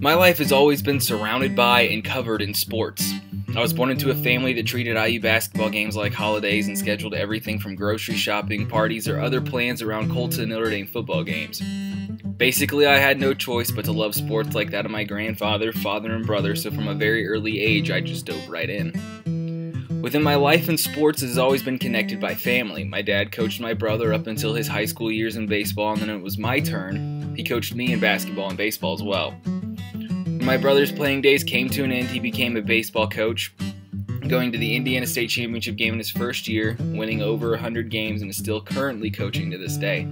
My life has always been surrounded by and covered in sports. I was born into a family that treated IU basketball games like holidays and scheduled everything from grocery shopping, parties, or other plans around Colts and Notre Dame football games. Basically, I had no choice but to love sports like that of my grandfather, father, and brother, so from a very early age, I just dove right in. Within my life in sports, it has always been connected by family. My dad coached my brother up until his high school years in baseball, and then it was my turn. He coached me in basketball and baseball as well. When my brother's playing days came to an end, he became a baseball coach, going to the Indiana State Championship game in his first year, winning over 100 games, and is still currently coaching to this day.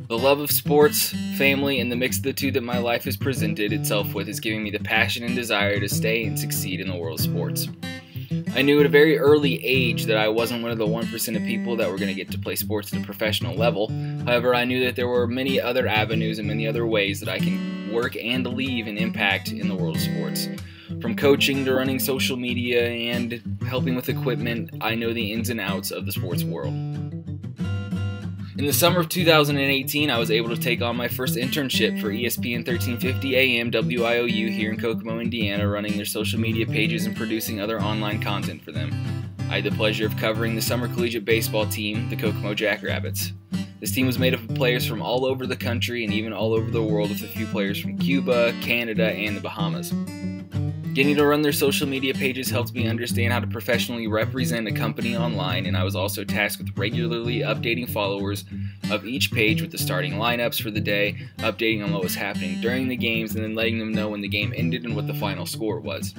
The love of sports, family, and the mix of the two that my life has presented itself with is giving me the passion and desire to stay and succeed in the world of sports. I knew at a very early age that I wasn't one of the 1% of people that were going to get to play sports at a professional level. However, I knew that there were many other avenues and many other ways that I can work and leave an impact in the world of sports. From coaching to running social media and helping with equipment, I know the ins and outs of the sports world. In the summer of 2018, I was able to take on my first internship for ESPN 1350 AM WIOU here in Kokomo, Indiana, running their social media pages and producing other online content for them. I had the pleasure of covering the summer collegiate baseball team, the Kokomo Jackrabbits. This team was made up of players from all over the country and even all over the world, with a few players from Cuba, Canada, and the Bahamas. Getting to run their social media pages helped me understand how to professionally represent a company online, and I was also tasked with regularly updating followers of each page with the starting lineups for the day, updating on what was happening during the games, and then letting them know when the game ended and what the final score was.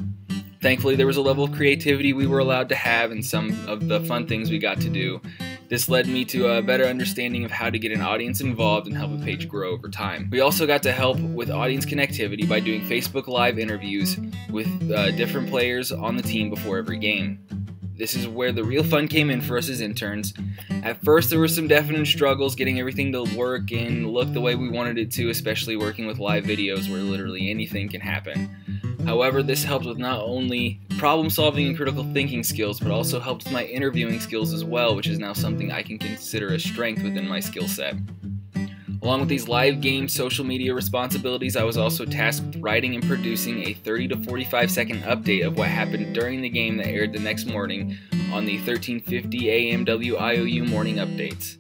Thankfully, there was a level of creativity we were allowed to have and some of the fun things we got to do. This led me to a better understanding of how to get an audience involved and help a page grow over time. We also got to help with audience connectivity by doing Facebook Live interviews with different players on the team before every game. This is where the real fun came in for us as interns. At first, there were some definite struggles getting everything to work and look the way we wanted it to, especially working with live videos where literally anything can happen. However, this helped with not only problem solving and critical thinking skills, but also helped with my interviewing skills as well, which is now something I can consider a strength within my skill set. Along with these live game social media responsibilities, I was also tasked with writing and producing a 30 to 45 second update of what happened during the game that aired the next morning on the 1350 AM WIOU morning updates.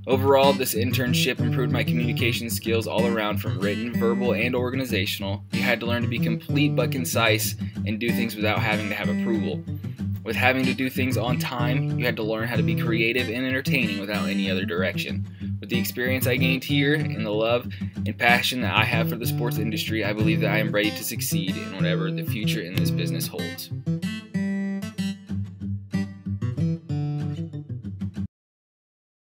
Overall, this internship improved my communication skills all around, from written, verbal, and organizational. You had to learn to be complete but concise and do things without having to have approval. With having to do things on time, you had to learn how to be creative and entertaining without any other direction. With the experience I gained here and the love and passion that I have for the sports industry, I believe that I am ready to succeed in whatever the future in this business holds.